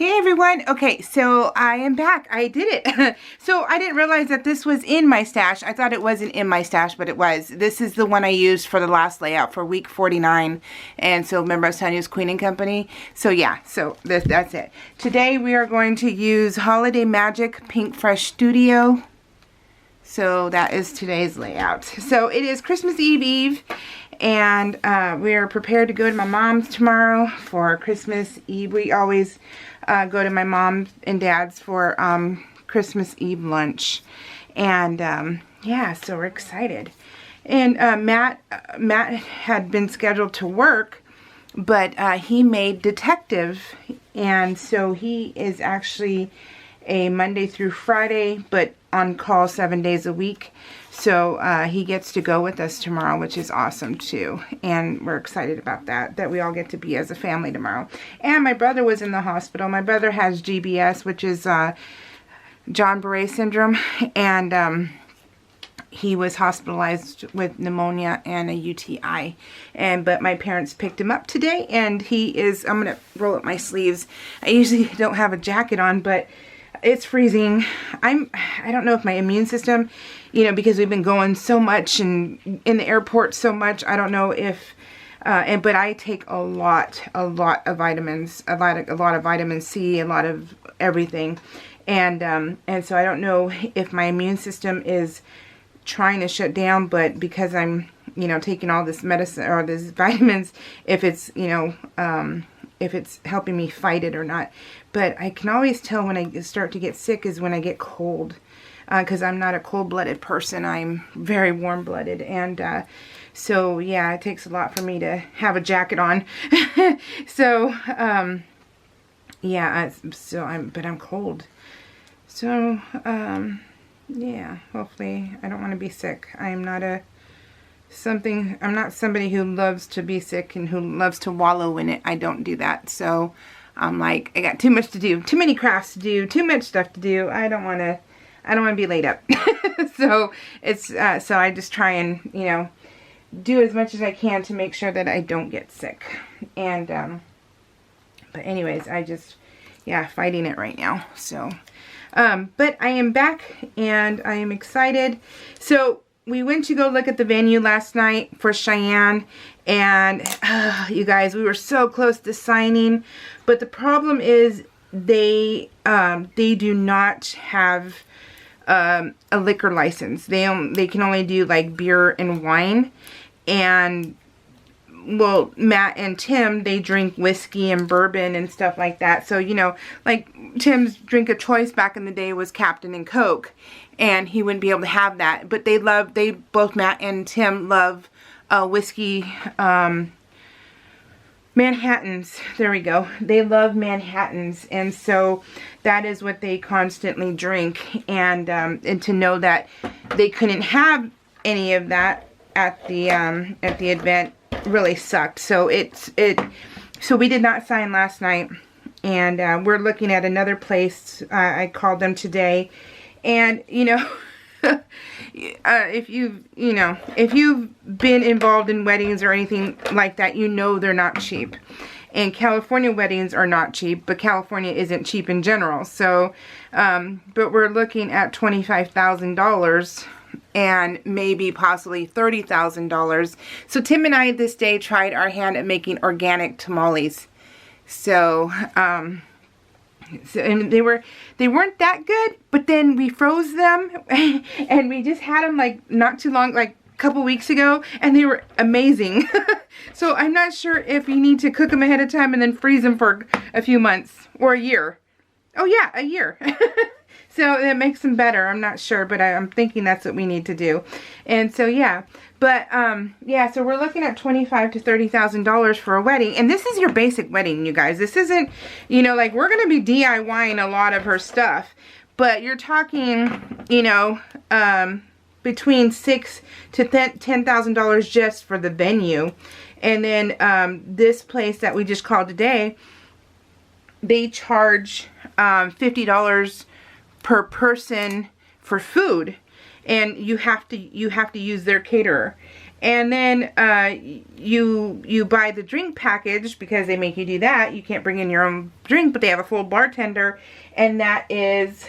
Hey everyone. Okay, so I am back. I did it. So I didn't realize that this was in my stash. I thought it wasn't in my stash, but it was. This is the one I used for the last layout for week 49. And so remember I was telling you it was Queen and Company? So yeah, so that's it. Today we are going to use Holiday Magic Pink Fresh Studio. So that is today's layout. So it is Christmas Eve, and we are prepared to go to my mom's tomorrow for Christmas Eve. We always go to my mom and dad's for Christmas Eve lunch, and yeah, so we're excited. And Matt had been scheduled to work, but he made detective, and so he is actually a Monday through Friday, but on call 7 days a week. So he gets to go with us tomorrow, which is awesome too. And we're excited about that we all get to be as a family tomorrow. And my brother was in the hospital. My brother has GBS, which is Guillain-Barré syndrome. And he was hospitalized with pneumonia and a UTI. But my parents picked him up today, and he is, I'm going to roll up my sleeves. I usually don't have a jacket on, but it's freezing. I don't know if my immune system, you know, because we've been going so much and in the airport so much, I don't know if, but I take a lot of vitamins, a lot of vitamin C, a lot of everything. And so I don't know if my immune system is trying to shut down, but because I'm, you know, taking all this medicine or these vitamins, if it's, you know, if it's helping me fight it or not. But I can always tell when I start to get sick is when I get cold, because I'm not a cold-blooded person. I'm very warm-blooded, and so yeah, it takes a lot for me to have a jacket on. So yeah, but I'm cold. So yeah, hopefully I don't want to be sick. I'm not I'm not somebody who loves to be sick and who loves to wallow in it. I don't do that. So I'm like, I got too much to do, too many crafts to do, too much stuff to do. I don't want to be laid up. So it's, so I just try and, you know, do as much as I can to make sure that I don't get sick. And, but anyways, yeah, fighting it right now. So, but I am back and I am excited. So we went to go look at the venue last night for Cheyenne, and you guys, we were so close to signing, but the problem is they do not have a liquor license. They can only do like beer and wine, and well, Matt and Tim, they drink whiskey and bourbon and stuff like that. So, you know, like Tim's drink of choice back in the day was Captain and Coke, and he wouldn't be able to have that. But both Matt and Tim love whiskey, Manhattans. There we go. They love Manhattans, and so that is what they constantly drink. And to know that they couldn't have any of that at the event really sucked. So so we did not sign last night, and we're looking at another place. I called them today, and you know, if you've been involved in weddings or anything like that, you know they're not cheap. And California weddings are not cheap, but California isn't cheap in general. So, but we're looking at $25,000 and maybe possibly $30,000. So Tim and I this day tried our hand at making organic tamales. So, and they weren't that good, but then we froze them and we just had them like not too long, like a couple weeks ago, and they were amazing. So I'm not sure if you need to cook them ahead of time and then freeze them for a few months or a year. Oh yeah, a year. So it makes them better. I'm not sure, but I'm thinking that's what we need to do. And so yeah, but yeah, so we're looking at $25,000 to $30,000 for a wedding, and this is your basic wedding, you guys. This isn't, you know, like we're gonna be DIYing a lot of her stuff, but you're talking, you know, between $6,000 to $10,000 just for the venue. And then this place that we just called today, they charge $50 per person for food, and you have to use their caterer. And then you buy the drink package because they make you do that. You can't bring in your own drink, but they have a full bartender, and that is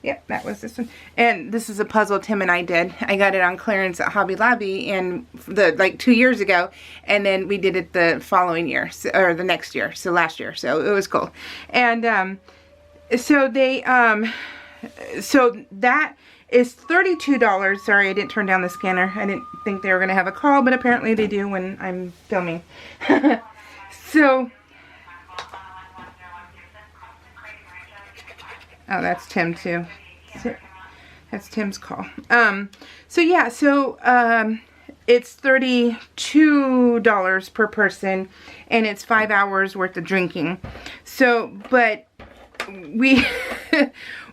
yep, that was this one. And this is a puzzle Tim and I did. I got it on clearance at Hobby Lobby and like 2 years ago, and then we did it the following year, or the next year, so last year. So it was cool. And so they so that is $32. Sorry, I didn't turn down the scanner. I didn't think they were gonna have a call, but apparently they do when I'm filming. So oh, that's Tim too. That's Tim's call. So yeah, so it's $32 per person, and it's 5 hours worth of drinking. So, but we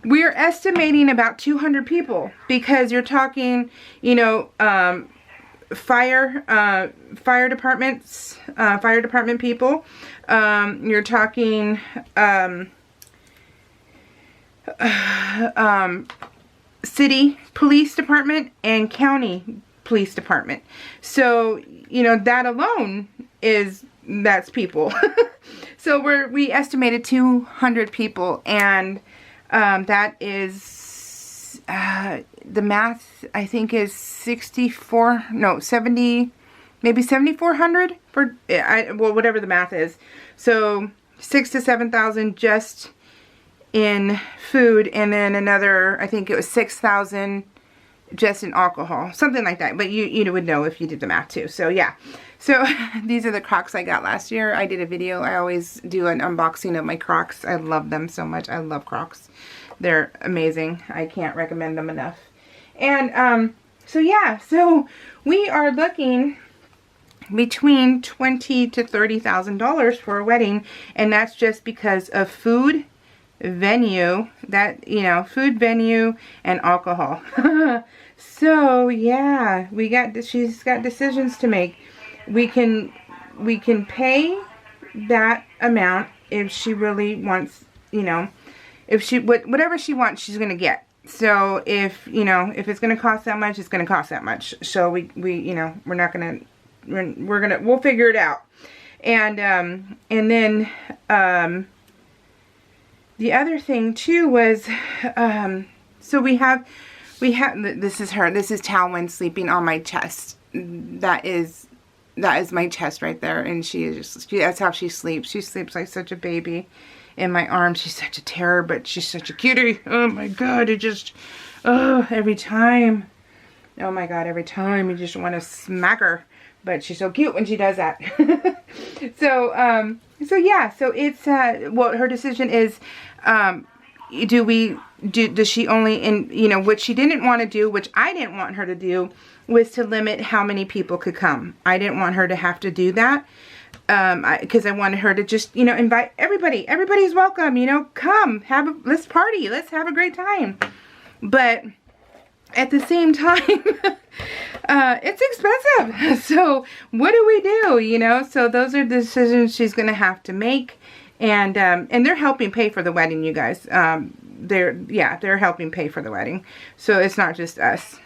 we're estimating about 200 people, because you're talking, you know, fire department people. You're talking city police department and county police department. So, you know, that alone that's people. So we estimated 200 people, and that is the math I think is 70, maybe 7,400 for well, whatever the math is. So 6,000 to 7,000 just in food, and then another, I think it was 6,000 just in alcohol, something like that. But you would know if you did the math too. So yeah, so these are the Crocs I got last year. I did a video. I always do an unboxing of my Crocs. I love them so much. I love Crocs. They're amazing. I can't recommend them enough. And so yeah, so we are looking between $20,000 to $30,000 for a wedding, and that's just because of food, venue, that, you know, food, venue, and alcohol. So yeah, she's got decisions to make. We can pay that amount if she really wants, you know, if she whatever she wants, she's gonna get. So if, you know, if it's gonna cost that much, it's gonna cost that much. So we you know, we're not gonna, we'll figure it out. And then the other thing too was, so we have, this is her, this is Talwyn sleeping on my chest. That is my chest right there, and she is just, that's how she sleeps. She sleeps like such a baby in my arms. She's such a terror, but she's such a cutie. Oh my God, it just, oh, every time, oh my God, every time you just want to smack her. But she's so cute when she does that. So, so yeah, so it's, well, her decision is, does she only, you know, what she didn't want to do, which I didn't want her to do, was to limit how many people could come. I didn't want her to have to do that, because I wanted her to just, you know, invite everybody. Everybody's welcome, you know, come, let's party, let's have a great time. But at the same time, it's expensive. So what do we do, you know? So those are the decisions she's going to have to make. And they're helping pay for the wedding, you guys. They're helping pay for the wedding. So it's not just us.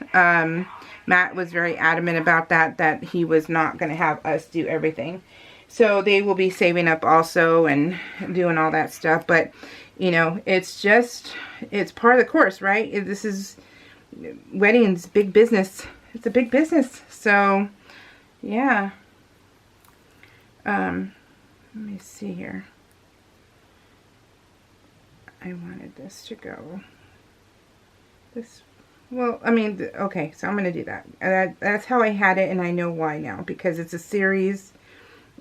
Matt was very adamant about that he was not going to have us do everything. So they will be saving up also and doing all that stuff. But, you know, it's part of the course, right? This is, weddings, big business. It's a big business. So, yeah. Let me see here. I wanted this to go this, well, I mean, okay, so I'm going to do that. That's how I had it, and I know why now, because it's a series.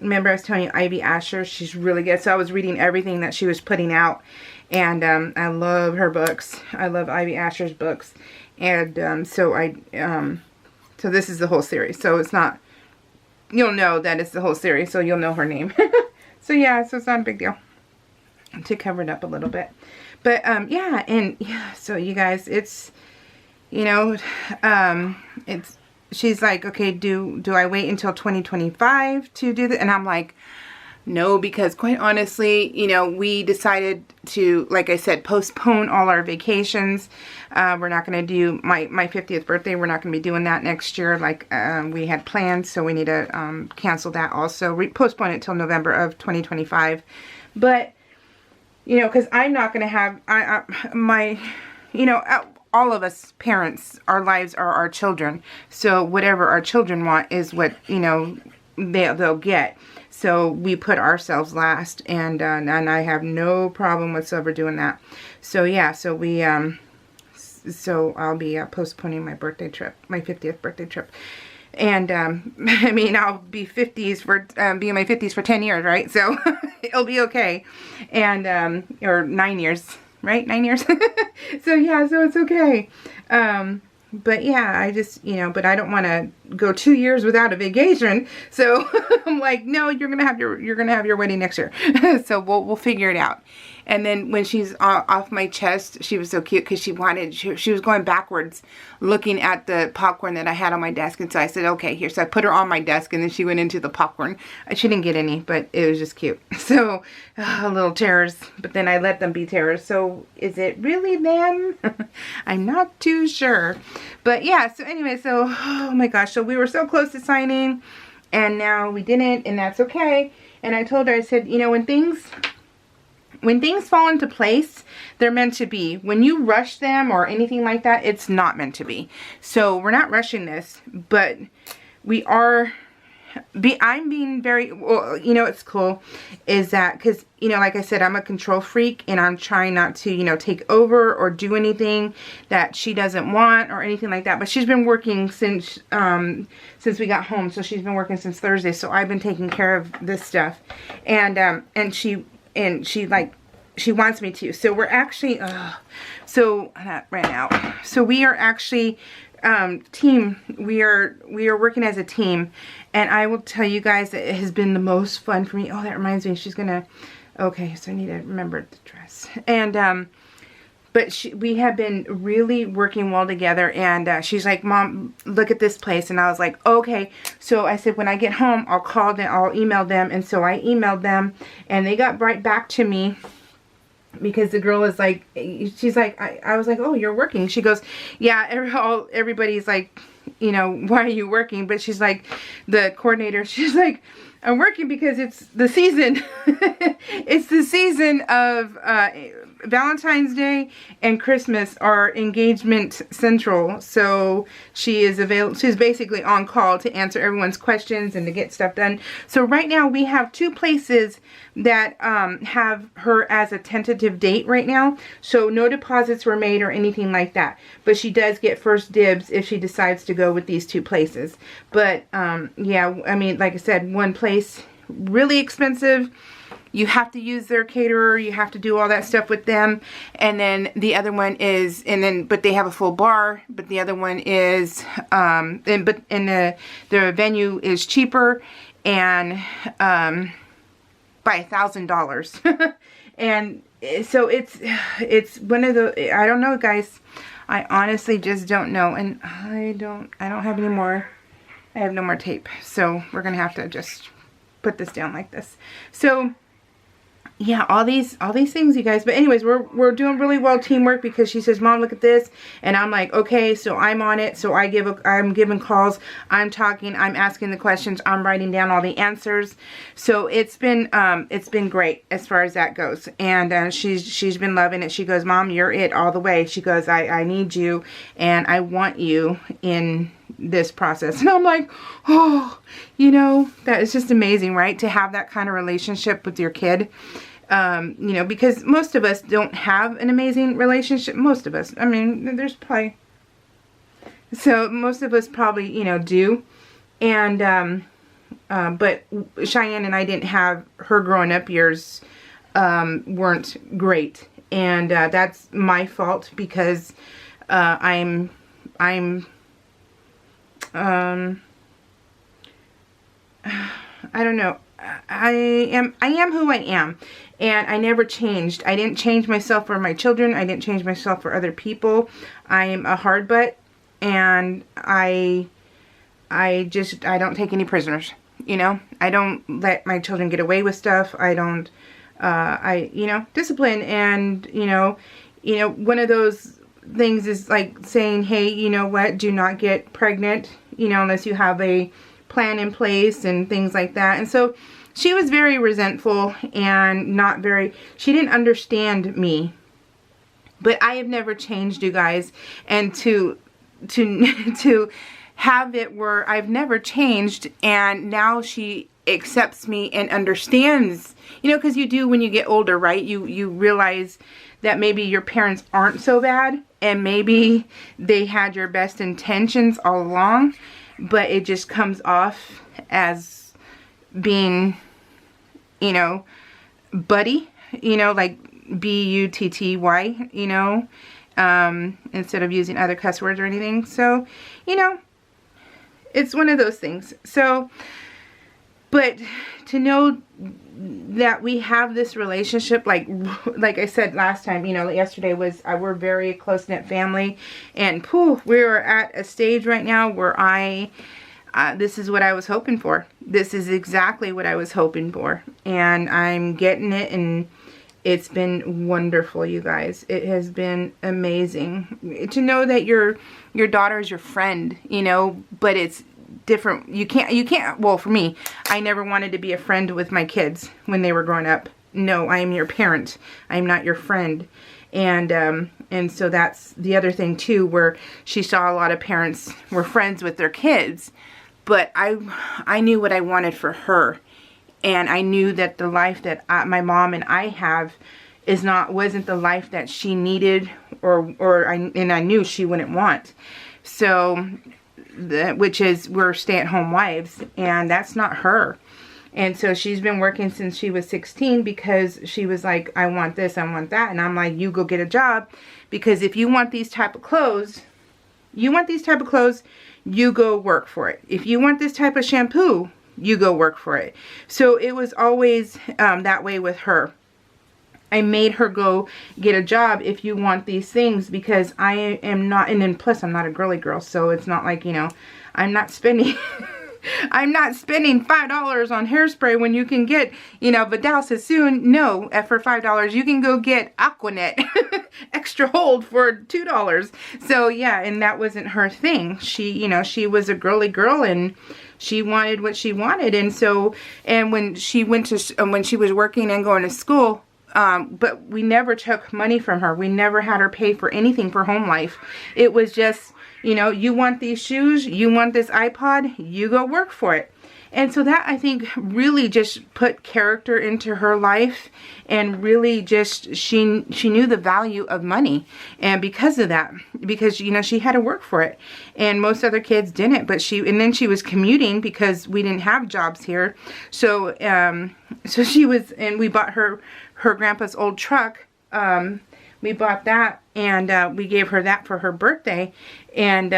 Remember I was telling you Ivy Asher, she's really good. So I was reading everything that she was putting out, and I love her books. I love Ivy Asher's books. And so so this is the whole series. So it's not, you'll know that it's the whole series, so you'll know her name. So yeah, so it's not a big deal to cover it up a little bit. But yeah, and yeah, so you guys, it's, you know, she's like, okay, do I wait until 2025 to do that? And I'm like, No, because quite honestly, you know, we decided to, like I said, postpone all our vacations. We're not going to do my 50th birthday. We're not going to be doing that next year like we had planned. So we need to cancel that also. We postpone it till November of 2025. But, you know, because I'm not going to have you know, all of us parents, our lives are our children. So whatever our children want is what, you know, they'll get. So we put ourselves last, and I have no problem whatsoever doing that. So yeah, so we so I'll be postponing my birthday trip, my 50th birthday trip. And I mean, I'll be 50s for be in my 50s for 10 years, right? So it'll be okay. And or 9 years, right? 9 years. So yeah, so it's okay. But yeah, I just, you know, but I don't want to go 2 years without a vacation. So I'm like, no, you're going to have your wedding next year. So we'll figure it out. And then when she's off my chest, she was so cute because she was going backwards looking at the popcorn that I had on my desk. And so I said, okay, here. So I put her on my desk, and then she went into the popcorn. She didn't get any, but it was just cute. So little terrors, but then I let them be terrors. So is it really them? I'm not too sure. But yeah, so anyway, so, oh my gosh. So we were so close to signing, and now we didn't, and that's okay. And I told her, I said, you know, when things fall into place, they're meant to be. When you rush them or anything like that, it's not meant to be. So we're not rushing this, but we are, I'm being very, well, you know, it's cool is that, because, you know, like I said, I'm a control freak, and I'm trying not to, you know, take over or do anything that she doesn't want or anything like that. But she's been working since we got home. So she's been working since Thursday. So I've been taking care of this stuff, and she like, she wants me to. So we're actually, so not right now. So we are actually, team. We are working as a team, and I will tell you guys that it has been the most fun for me. Oh, that reminds me, she's gonna, okay, so I need to remember the dress. And, but we have been really working well together, and she's like, Mom, look at this place. And I was like, okay. So I said, when I get home, I'll call them, I'll email them. And so I emailed them, and they got right back to me, because the girl is like, she's like, I was like, oh, you're working. She goes, yeah, everybody's like, you know, why are you working? But she's like, the coordinator, she's like, I'm working because it's the season. It's the season of Valentine's Day and Christmas are engagement central. So she is she's basically on call to answer everyone's questions and to get stuff done. So right now we have 2 places that have her as a tentative date right now. So no deposits were made or anything like that. But she does get first dibs if she decides to go with these 2 places. But yeah, I mean, like I said, one place really expensive. You have to use their caterer. You have to do all that stuff with them. And then the other one is, but they have a full bar. But the other one is, the venue is cheaper, and by $1,000. And so it's one of the, I don't know, guys. I honestly just don't know, and I don't have any more. I have no more tape, so we're gonna have to just put this down like this. So yeah, all these things, you guys. But anyways, we're doing really well teamwork, because she says, Mom, look at this, and I'm like, okay. So I'm on it. So I'm giving calls, I'm talking, I'm asking the questions, I'm writing down all the answers. So it's been great as far as that goes. And she's been loving it. She goes, Mom, you're it all the way. She goes, I need you, and I want you in this process. And I'm like, oh, you know, that is just amazing, right? To have that kind of relationship with your kid. You know, because most of us don't have an amazing relationship. Most of us. I mean, there's probably, so most of us probably, you know, do. And, but Cheyenne and I didn't have, her growing up years weren't great. And that's my fault, because I don't know. I am who I am, and I never changed. I didn't change myself for my children. I didn't change myself for other people. I'm a hard butt, and I don't take any prisoners. You know, I don't let my children get away with stuff. I don't, you know, discipline. And, you know, one of those things is like saying, hey, you know what, do not get pregnant, you know, unless you have a plan in place and things like that. And so she was very resentful and not very, she didn't understand me. But I have never changed, you guys. And to have it where I've never changed, and now she accepts me and understands, you know, because you do when you get older, right? You realize that maybe your parents aren't so bad, and maybe they had your best intentions all along, but it just comes off as being, you know, buddy, you know, like B-U-T-T-Y, you know, instead of using other cuss words or anything. So, you know, it's one of those things. So, but to know that we have this relationship, like I said last time, you know, yesterday was, we're very close-knit family, and we're at a stage right now where this is what I was hoping for. This is exactly what I was hoping for, and I'm getting it, and it's been wonderful, you guys. It has been amazing to know that your daughter is your friend, you know, but it's different. You can't, well, for me, I never wanted to be a friend with my kids when they were growing up. No, I am your parent. I'm not your friend. And so that's the other thing too, where she saw a lot of parents were friends with their kids, but I knew what I wanted for her. And I knew that the life that my mom and I have wasn't the life that she needed, and I knew she wouldn't want. So, which is, we're stay-at-home wives, and that's not her. And so she's been working since she was 16 because she was like, I want this, I want that. And I'm like, you go get a job, because if you want these type of clothes, you go work for it. If you want this type of shampoo, you go work for it. So it was always that way with her. I made her go get a job if you want these things, because I am not, and then plus I'm not a girly girl, so it's not like, you know, I'm not spending I'm not spending $5 on hairspray when you can get, you know, Vidal Sassoon. No, for $5 you can go get Aquanet extra hold for $2. So yeah, and that wasn't her thing. She, you know, she was a girly girl, and she wanted what she wanted. And so, and when she went to, when she was working and going to school, but we never took money from her. We never had her pay for anything for home life. It was just, you know, you want these shoes, you want this iPod, you go work for it. And so that, I think, really just put character into her life, and really just, she knew the value of money. And because of that, because, you know, she had to work for it, and most other kids didn't. But and then she was commuting because we didn't have jobs here. So, so she was, and we bought her grandpa's old truck. We bought that, and we gave her that for her birthday, and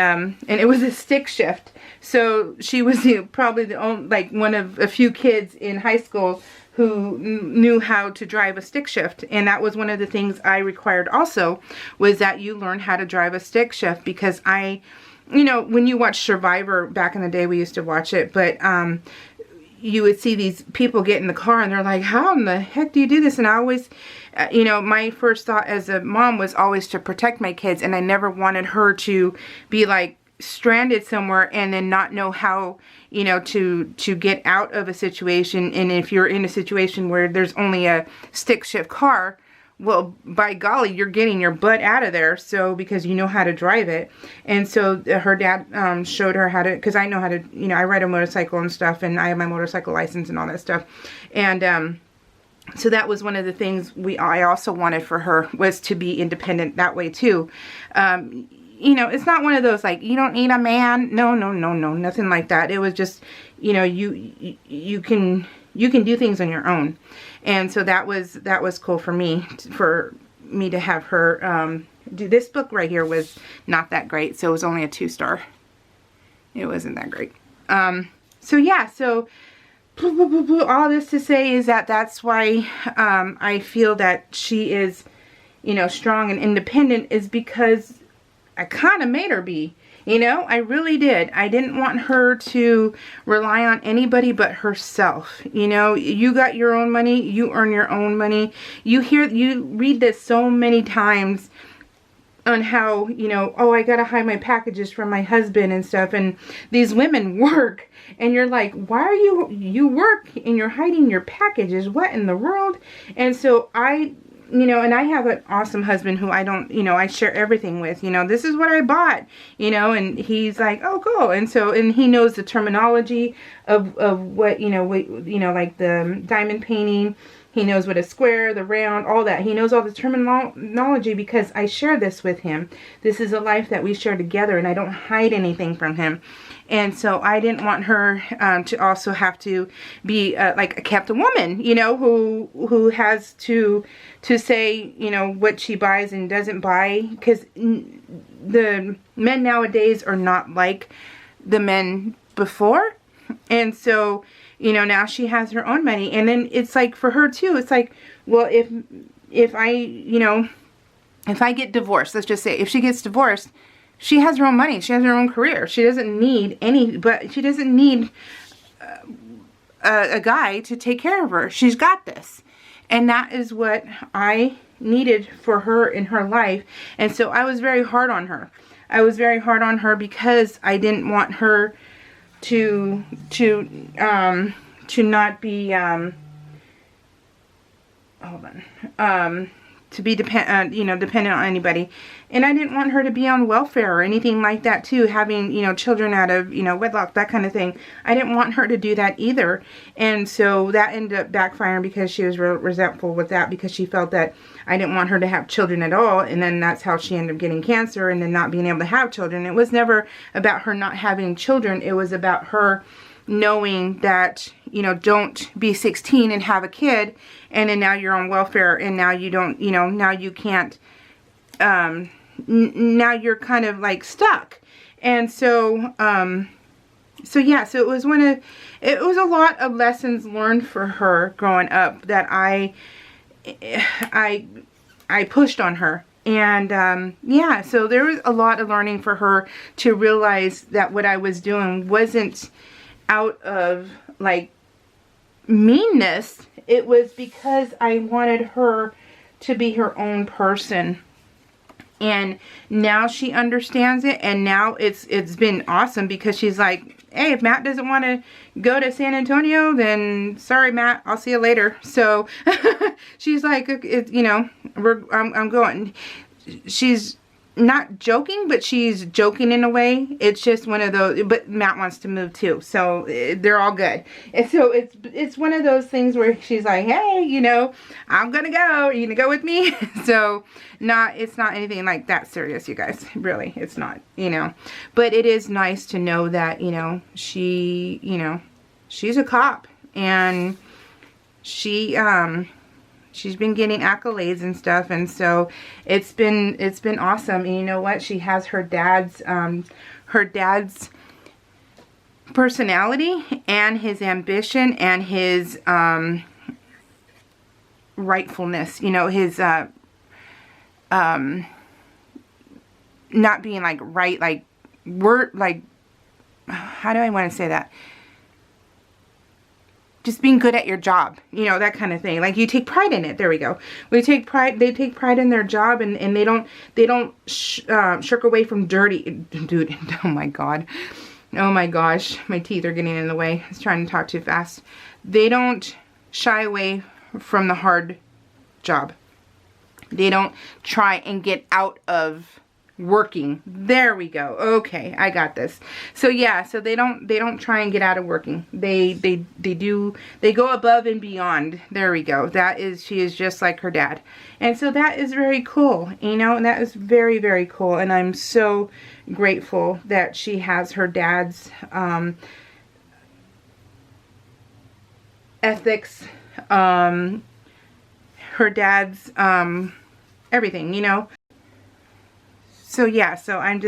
it was a stick shift. So she was probably the only, like, one of a few kids in high school who knew how to drive a stick shift. And that was one of the things I required also, was that you learn how to drive a stick shift, because you know, when you watch Survivor, back in the day we used to watch it, but you would see these people get in the car and they're like, how in the heck do you do this? And I always, you know, my first thought as a mom was always to protect my kids, and I never wanted her to be like stranded somewhere and then not know how, you know, to get out of a situation. And if you're in a situation where there's only a stick shift car, well, by golly, you're getting your butt out of there. So, because you know how to drive it. And so her dad showed her how to, because I know how to, you know, I ride a motorcycle and stuff, and I have my motorcycle license and all that stuff. And so that was one of the things I also wanted for her, was to be independent that way too. You know, it's not one of those like, you don't need a man. No, nothing like that. It was just, you know, you can do things on your own. And so that was cool for me to have her do. This book right here was not that great, so it was only a 2-star. It wasn't that great. So yeah, so all this to say is that that's why I feel that she is, you know, strong and independent, is because I kind of made her be. You know, I really did. I didn't want her to rely on anybody but herself. You know, you got your own money, you earn your own money. You read this so many times on how, you know, oh, I gotta hide my packages from my husband and stuff, and these women work, and you're like, why are you work and you're hiding your packages? What in the world? And so you know, and I have an awesome husband who I don't, you know, I share everything with. You know, this is what I bought, you know, and he's like, oh, cool. And so, and he knows the terminology of what, you know, like the diamond painting. He knows what a square, the round, all that. He knows all the terminology because I share this with him. This is a life that we share together, and I don't hide anything from him. And so I didn't want her to also have to be like a captive woman, you know, who has to say, you know, what she buys and doesn't buy. Because the men nowadays are not like the men before. And so, you know, now she has her own money. And then it's like for her too, it's like, well, if I, you know, if I get divorced, let's just say if she gets divorced, she has her own money. She has her own career. She doesn't need she doesn't need a guy to take care of her. She's got this. And that is what I needed for her in her life. And so I was very hard on her. I was very hard on her because I didn't want her to not be to be dependent on anybody. And I didn't want her to be on welfare or anything like that too, having, you know, children out of, you know, wedlock, that kind of thing. I didn't want her to do that either. And so that ended up backfiring because she was resentful with that, because she felt that I didn't want her to have children at all. And then that's how she ended up getting cancer and then not being able to have children. It was never about her not having children. It was about her knowing that, you know, don't be 16 and have a kid and then now you're on welfare and now you don't, you know, now you can't, now you're kind of like stuck. And so, yeah, so it was it was a lot of lessons learned for her growing up that I pushed on her. And, yeah, so there was a lot of learning for her to realize that what I was doing wasn't out of like meanness. It was because I wanted her to be her own person. And now she understands it, and now it's been awesome because she's like, hey, if Matt doesn't want to go to San Antonio, then sorry, Matt, I'll see you later. So she's like, you know, I'm going. She's not joking, but she's joking in a way. It's just one of those, but Matt wants to move too, so they're all good. And so it's one of those things where she's like, hey, you know, I'm gonna go, are you gonna go with me? So it's not anything like that serious, you guys. Really, it's not, you know. But it is nice to know that, you know, she, you know, she's a cop, and she's been getting accolades and stuff, and so it's been awesome. And you know what? She has her dad's personality and his ambition and his rightfulness. You know, his not being like right, like how do I want to say that? Just being good at your job, you know, that kind of thing. Like you take pride in it. There we go. They take pride in their job, and they don't shirk away from dirty. Dude, oh my God. Oh my gosh. My teeth are getting in the way. I was trying to talk too fast. They don't shy away from the hard job. They don't try and get out of working. There we go. Okay, I got this. So yeah, so they don't try and get out of working. They go above and beyond. There we go. She is just like her dad. And so that is very cool, you know, and that is very, very cool. And I'm so grateful that she has her dad's ethics, her dad's everything, you know. So yeah, so I'm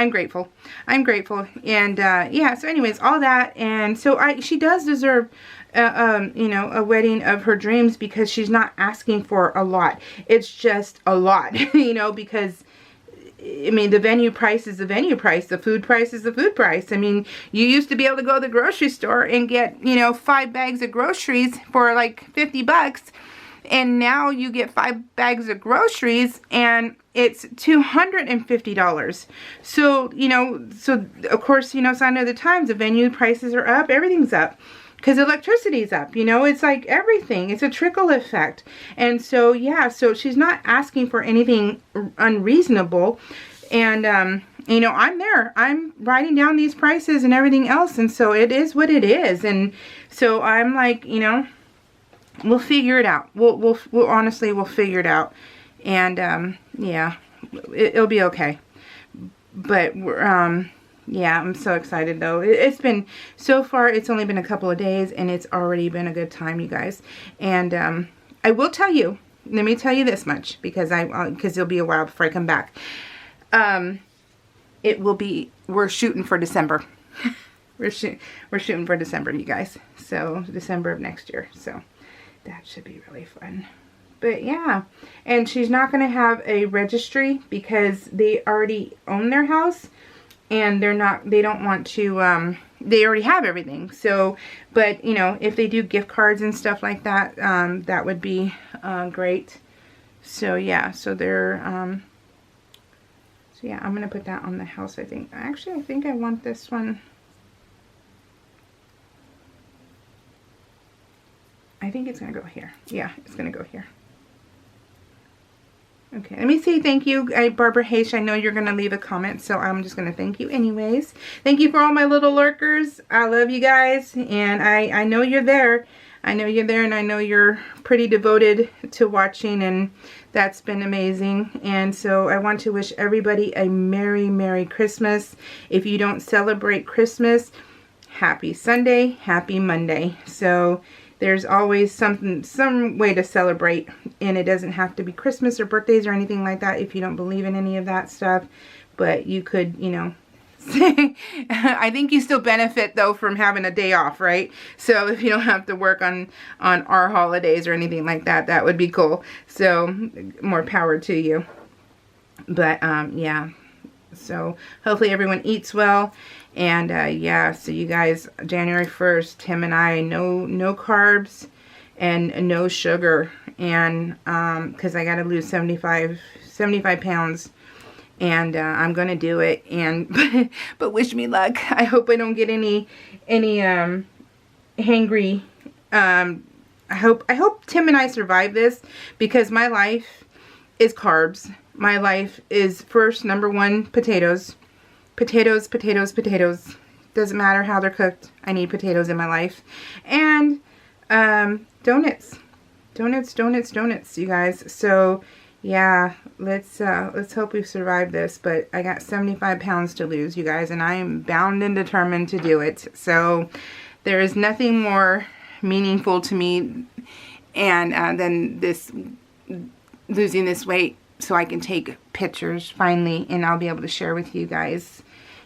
grateful. I'm grateful. And yeah, so anyways, all that. And so she does deserve, you know, a wedding of her dreams, because she's not asking for a lot. It's just a lot, you know, because I mean, the venue price is the venue price. The food price is the food price. I mean, you used to be able to go to the grocery store and get, you know, 5 bags of groceries for like 50 bucks. And now you get 5 bags of groceries and it's $250. So, you know, so of course, you know, sign of the times, the venue prices are up, everything's up. Because electricity's up, you know, it's like everything. It's a trickle effect. And so, yeah, so she's not asking for anything unreasonable. And, you know, I'm there. I'm writing down these prices and everything else. And so it is what it is. And so I'm like, you know, we'll figure it out. We'll honestly, we'll figure it out. And, yeah, it'll be okay. But we're, yeah, I'm so excited though. It's been, so far, it's only been a couple of days and it's already been a good time, you guys. And I will tell you, let me tell you this much, because it'll be a while before I come back. It will be, we're shooting for December. we're shooting for December, you guys. So December of next year. So that should be really fun. But yeah, and she's not going to have a registry because they already own their house. And they don't want to, they already have everything. So, but, you know, if they do gift cards and stuff like that, that would be great. So, yeah, so they're, so yeah, I'm going to put that on the house, I think. Actually, I think I want this one. I think it's going to go here. Yeah, it's going to go here. Okay, let me say thank you, Barbara Hayes. I know you're going to leave a comment, so I'm just going to thank you anyways. Thank you for all my little lurkers. I love you guys, and I know you're there. I know you're there, and I know you're pretty devoted to watching, and that's been amazing. And so I want to wish everybody a Merry, Merry Christmas. If you don't celebrate Christmas, Happy Sunday, Happy Monday. So there's always some way to celebrate, and it doesn't have to be Christmas or birthdays or anything like that if you don't believe in any of that stuff. But you could, you know, I think you still benefit though from having a day off, right? So if you don't have to work on our holidays or anything like that, that would be cool. So more power to you. But yeah, so hopefully everyone eats well. And yeah, so you guys, January 1st, Tim and I, no carbs and no sugar. And because I got to lose 75 pounds. And I'm going to do it. And but wish me luck. I hope I don't get any hangry. I hope Tim and I survive this, because my life is carbs. My life is first, number one, potatoes. Potatoes, potatoes, potatoes. Doesn't matter how they're cooked. I need potatoes in my life. And donuts. Donuts, donuts, donuts, you guys. So yeah, let's hope we survive this. But I got 75 pounds to lose, you guys, and I am bound and determined to do it. So there is nothing more meaningful to me and than this, losing this weight, so I can take pictures finally, and I'll be able to share with you guys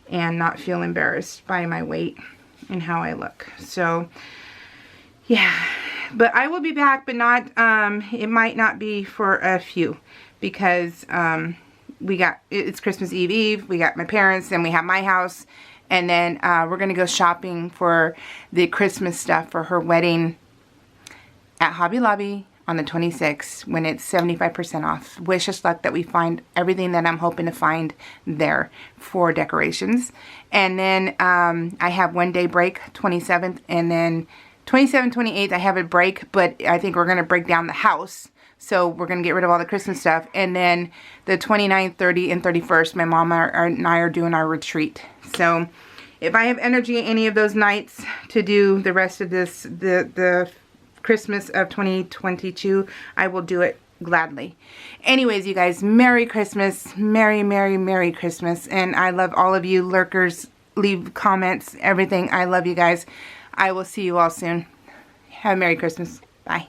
and not feel embarrassed by my weight and how I look. So yeah, but I will be back, but not, it might not be for a few, because it's Christmas Eve, we got my parents, and we have my house, and then we're going to go shopping for the Christmas stuff for her wedding at Hobby Lobby on the 26th, when it's 75% off. Wish us luck that we find everything that I'm hoping to find there for decorations. And then I have one day break, 27th, and then 27th, 28th I have a break, but I think we're going to break down the house. So we're going to get rid of all the Christmas stuff. And then the 29th, 30th, and 31st, my mom and I are doing our retreat. So if I have energy any of those nights to do the rest of this, the Christmas of 2022, I will do it gladly. Anyways, you guys, Merry Christmas. Merry, Merry, Merry Christmas. And I love all of you lurkers. Leave comments, everything. I love you guys. I will see you all soon. Have a Merry Christmas. Bye.